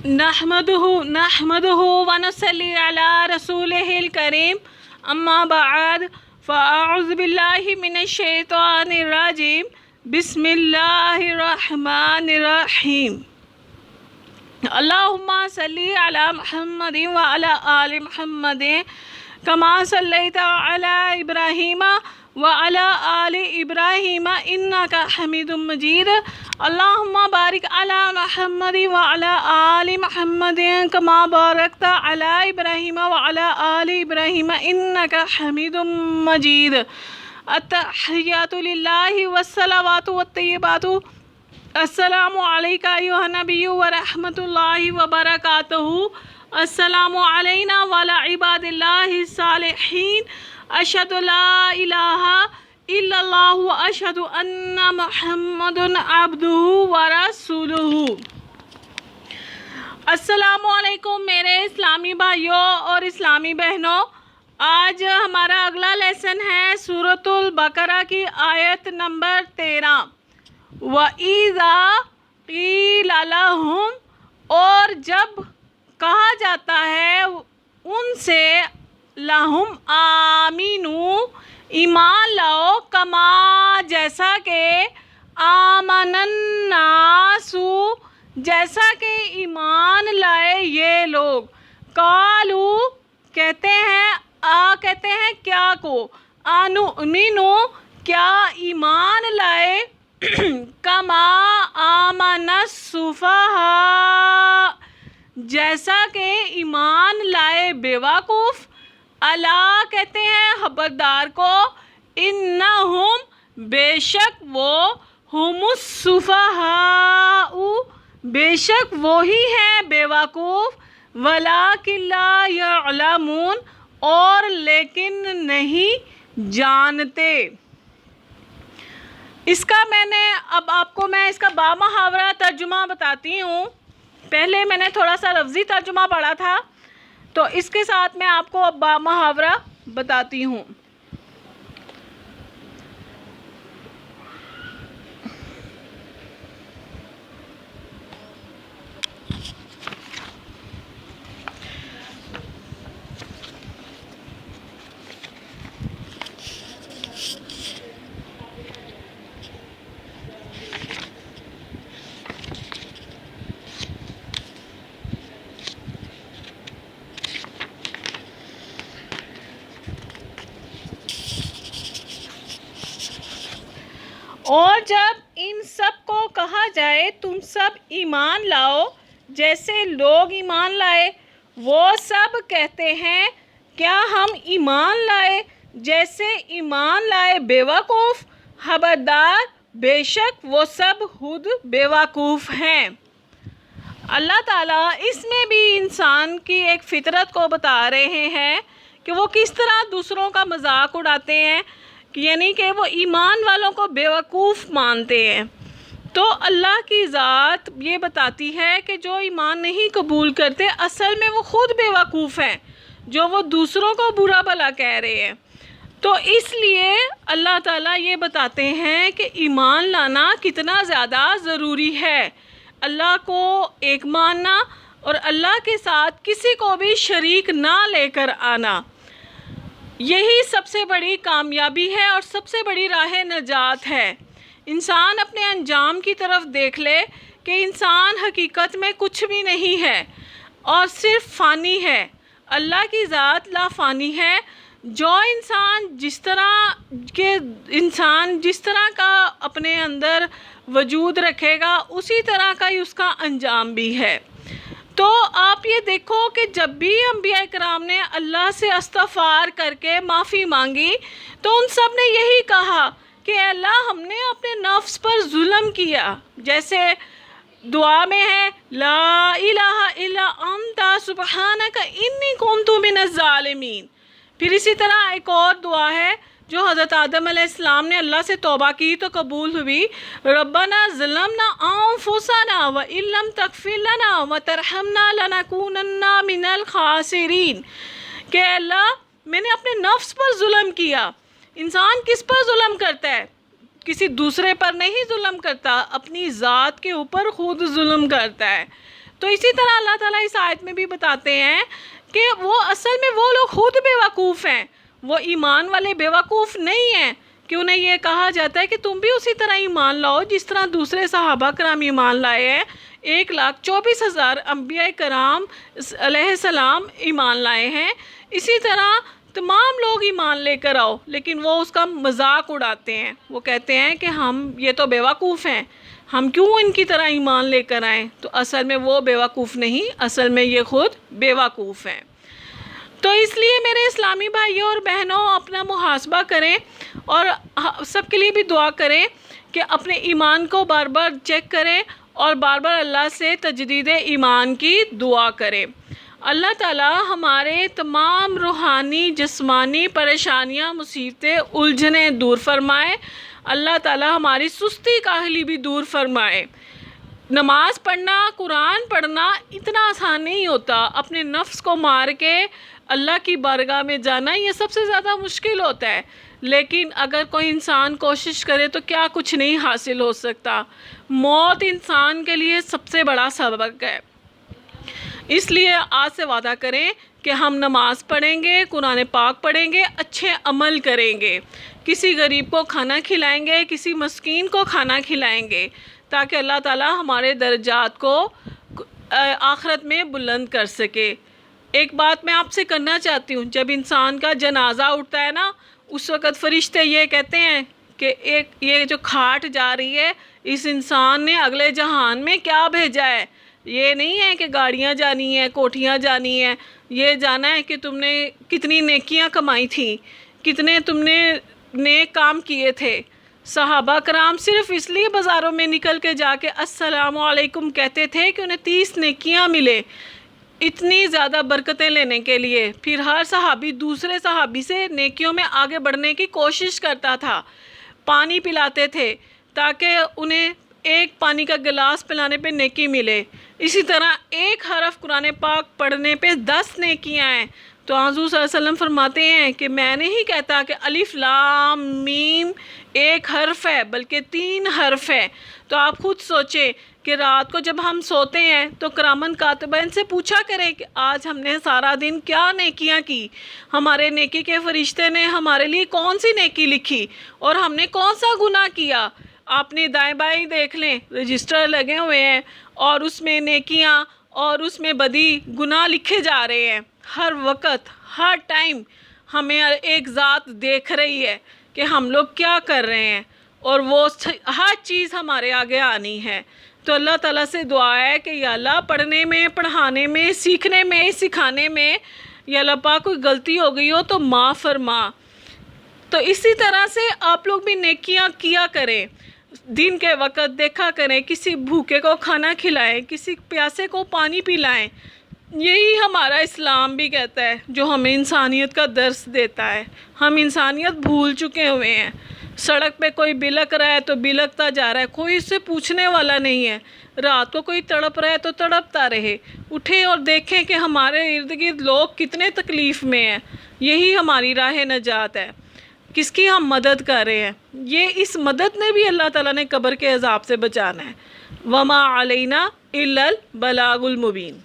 نحمده ونصلي على رسوله الكريم اما بعد فاعوذ بالله من الشيطان الرجيم بسم الله الرحمن الرحيم اللهم صل على محمد وعلى آل محمد كما صليت على إبراهيم وعلى آل إبراهيم إنك حميد مجيد اللهم بارك على محمد وعلى آل محمد كما باركت على إبراهيم وعلى آل إبراهيم إنك حميد مجيد التحيات لله والصلوات والطيبات السلام علیکہ ایھا النبی ورحمۃ اللہ وبرکاتہ السلام علینا وعلی عباد اللہ الصالحین اشہد لا الہ الا اللہ واشہد ان محمد عبدہ ورسولہ۔ السلام علیکم میرے اسلامی بھائیوں اور اسلامی بہنوں، آج ہمارا اگلا لیسن ہے سورۃ البقرہ کی آیت نمبر 13۔ وَإِذَا قِيلَ لَهُمْ، اور جب کہا جاتا ہے ان سے، لَهُمْ آمِنُوا، ایمان لاؤ، کما جیسا کہ، آمَنَ النَّاسُ جیسا کہ ایمان لائے یہ لوگ، قَالُوا کہتے ہیں کیا کو، أَنُؤْمِنُ کیا ایمان لائے، کما آمن السفہاء جیسا کہ ایمان لائے بیوقوف، الا کہتے ہیں خبردار کو، انہم بے شک وہ، ہم السفہاء بے شک وہی ہیں بیوقوف، ولکن لا یعلمون اور لیکن نہیں جانتے۔ اس کا اب آپ کو میں اس کا بامحاورہ ترجمہ بتاتی ہوں۔ پہلے میں نے تھوڑا سا لفظی ترجمہ پڑھا تھا، تو اس کے ساتھ میں آپ کو اب بامحاورہ بتاتی ہوں۔ اور جب ان سب کو کہا جائے تم سب ایمان لاؤ جیسے لوگ ایمان لائے، وہ سب کہتے ہیں کیا ہم ایمان لائے جیسے ایمان لائے بیوقوف، خبردار بے شک وہ سب خود بیوقوف ہیں۔ اللہ تعالیٰ اس میں بھی انسان کی ایک فطرت کو بتا رہے ہیں کہ وہ کس طرح دوسروں کا مذاق اڑاتے ہیں، یعنی کہ وہ ایمان والوں کو بیوقوف مانتے ہیں۔ تو اللہ کی ذات یہ بتاتی ہے کہ جو ایمان نہیں قبول کرتے اصل میں وہ خود بیوقوف ہیں، جو وہ دوسروں کو برا بھلا کہہ رہے ہیں۔ تو اس لیے اللہ تعالیٰ یہ بتاتے ہیں کہ ایمان لانا کتنا زیادہ ضروری ہے، اللہ کو ایک ماننا اور اللہ کے ساتھ کسی کو بھی شریک نہ لے کر آنا، یہی سب سے بڑی کامیابی ہے اور سب سے بڑی راہ نجات ہے۔ انسان اپنے انجام کی طرف دیکھ لے کہ انسان حقیقت میں کچھ بھی نہیں ہے اور صرف فانی ہے، اللہ کی ذات لا فانی ہے۔ جو انسان جس طرح کا اپنے اندر وجود رکھے گا اسی طرح کا ہی اس کا انجام بھی ہے۔ تو آپ یہ دیکھو کہ جب بھی انبیاء کرام نے اللہ سے استغفار کر کے معافی مانگی تو ان سب نے یہی کہا کہ اللہ ہم نے اپنے نفس پر ظلم کیا، جیسے دعا میں ہے لا الہ الا انت سبحانک انی کنت من الظالمین۔ پھر اسی طرح ایک اور دعا ہے جو حضرت آدم علیہ السلام نے اللہ سے توبہ کی تو قبول ہوئی، ربنا ظلمنا انفسنا وان لم تغفر لنا وترحمنا لنکونن من الخاسرین، کہ اللہ میں نے اپنے نفس پر ظلم کیا۔ انسان کس پر ظلم کرتا ہے؟ کسی دوسرے پر نہیں ظلم کرتا، اپنی ذات کے اوپر خود ظلم کرتا ہے۔ تو اسی طرح اللہ تعالیٰ اس آیت میں بھی بتاتے ہیں کہ وہ اصل میں وہ لوگ خود بیوقوف ہیں، وہ ایمان والے بیوقوف نہیں ہیں کہ انہیں یہ کہا جاتا ہے کہ تم بھی اسی طرح ایمان لاؤ جس طرح دوسرے صحابہ کرام ایمان لائے ہیں۔ 1,24,000 انبیاء کرام علیہ السلام ایمان لائے ہیں، اسی طرح تمام لوگ ایمان لے کر آؤ، لیکن وہ اس کا مذاق اڑاتے ہیں، وہ کہتے ہیں کہ ہم یہ تو بیوقوف ہیں، ہم کیوں ان کی طرح ایمان لے کر آئیں؟ تو اصل میں وہ بیوقوف نہیں، اصل میں یہ خود بیوقوف ہیں۔ تو اس لیے میرے اسلامی بھائیوں اور بہنوں اپنا محاسبہ کریں اور سب کے لیے بھی دعا کریں کہ اپنے ایمان کو بار بار چیک کریں اور بار بار اللہ سے تجدید ایمان کی دعا کریں۔ اللہ تعالیٰ ہمارے تمام روحانی جسمانی پریشانیاں مصیبتیں الجھنیں دور فرمائے، اللہ تعالیٰ ہماری سستی کاہلی بھی دور فرمائے۔ نماز پڑھنا، قرآن پڑھنا اتنا آسان نہیں ہوتا، اپنے نفس کو مار کے اللہ کی بارگاہ میں جانا یہ سب سے زیادہ مشکل ہوتا ہے، لیکن اگر کوئی انسان کوشش کرے تو کیا کچھ نہیں حاصل ہو سکتا۔ موت انسان کے لیے سب سے بڑا سبق ہے، اس لیے آج سے وعدہ کریں کہ ہم نماز پڑھیں گے، قرآن پاک پڑھیں گے، اچھے عمل کریں گے، کسی غریب کو کھانا کھلائیں گے، کسی مسکین کو کھانا کھلائیں گے، تاکہ اللہ تعالیٰ ہمارے درجات کو آخرت میں بلند کر سکے۔ ایک بات میں آپ سے کرنا چاہتی ہوں، جب انسان کا جنازہ اٹھتا ہے نا، اس وقت فرشتے یہ کہتے ہیں کہ یہ جو کھاٹ جا رہی ہے، اس انسان نے اگلے جہان میں کیا بھیجا ہے۔ یہ نہیں ہے کہ گاڑیاں جانی ہیں، کوٹھیاں جانی ہیں، یہ جانا ہے کہ تم نے کتنی نیکیاں کمائی تھیں، کتنے تم نے نیک کام کیے تھے۔ صحابہ کرام صرف اس لیے بازاروں میں نکل کے جا کے السلام علیکم کہتے تھے کہ انہیں 30 نیکیاں ملے، اتنی زیادہ برکتیں لینے کے لیے۔ پھر ہر صحابی دوسرے صحابی سے نیکیوں میں آگے بڑھنے کی کوشش کرتا تھا، پانی پلاتے تھے تاکہ انہیں ایک پانی کا گلاس پلانے پہ نیکی ملے۔ اسی طرح ایک حرف قرآن پاک پڑھنے پہ 10 نیکیاں ہیں۔ تو حضور صلی اللہ علیہ وسلم فرماتے ہیں کہ میں نہیں کہتا کہ الف لام میم ایک حرف ہے بلکہ 3 حرف ہے۔ تو آپ خود سوچیں کہ رات کو جب ہم سوتے ہیں تو کرامن کاتبین سے پوچھا کریں کہ آج ہم نے سارا دن کیا نیکیاں کی، ہمارے نیکی کے فرشتے نے ہمارے لیے کون سی نیکی لکھی اور ہم نے کون سا گناہ کیا۔ آپ نے دائیں بائیں دیکھ لیں، رجسٹر لگے ہوئے ہیں اور اس میں نیکیاں اور اس میں بدی گناہ لکھے جا رہے ہیں۔ ہر وقت ہر ٹائم ہمیں ایک ذات دیکھ رہی ہے کہ ہم لوگ کیا کر رہے ہیں، اور وہ ہر چیز ہمارے آگے آنی ہے۔ تو اللہ تعالیٰ سے دعا ہے کہ یا اللہ پڑھنے میں، پڑھانے میں، سیکھنے میں، سکھانے میں یا اللہ پاک کوئی غلطی ہو گئی ہو تو معاف فرما۔ تو اسی طرح سے آپ لوگ بھی نیکیاں کیا کریں، دن کے وقت دیکھا کریں، کسی بھوکے کو کھانا کھلائیں، کسی پیاسے کو پانی پلائیں۔ یہی ہمارا اسلام بھی کہتا ہے، جو ہمیں انسانیت کا درس دیتا ہے۔ ہم انسانیت بھول چکے ہوئے ہیں، سڑک پہ کوئی بلک رہا ہے تو بلکتا جا رہا ہے، کوئی اس سے پوچھنے والا نہیں ہے۔ رات کو کوئی تڑپ رہا ہے تو تڑپتا رہے، اٹھیں اور دیکھیں کہ ہمارے ارد گرد لوگ کتنے تکلیف میں ہیں۔ یہی ہماری راہ نجات ہے، کس کی ہم مدد کر رہے ہیں۔ یہ اس مدد نے بھی اللہ تعالیٰ نے قبر کے عذاب سے بچانا ہے۔ وما علینا الا البلاغ المبین۔